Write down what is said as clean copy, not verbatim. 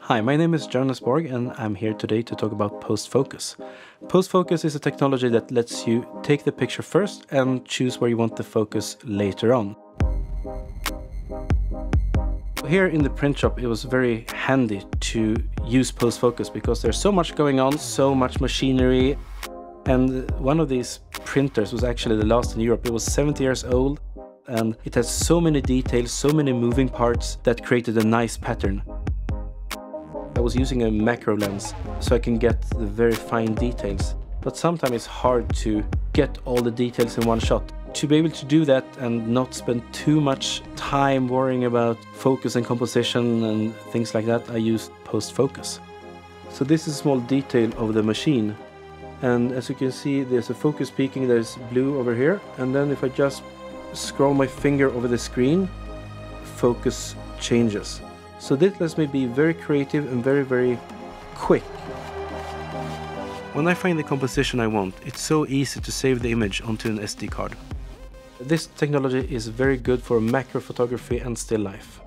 Hi, my name is Jonas Borg and I'm here today to talk about post-focus. Post-focus is a technology that lets you take the picture first and choose where you want the focus later on. Here in the print shop it was very handy to use post-focus because there's so much going on, so much machinery. And one of these printers was actually the last in Europe. It was 70 years old and it has so many details, so many moving parts that created a nice pattern. I was using a macro lens so I can get the very fine details, but sometimes it's hard to get all the details in one shot. To be able to do that and not spend too much time worrying about focus and composition and things like that, I use post-focus. So this is a small detail of the machine, and as you can see there's a focus peaking, there's blue over here, and then if I just scroll my finger over the screen, focus changes. So this lets me be very creative and very quick. When I find the composition I want, it's so easy to save the image onto an SD card. This technology is very good for macro photography and still life.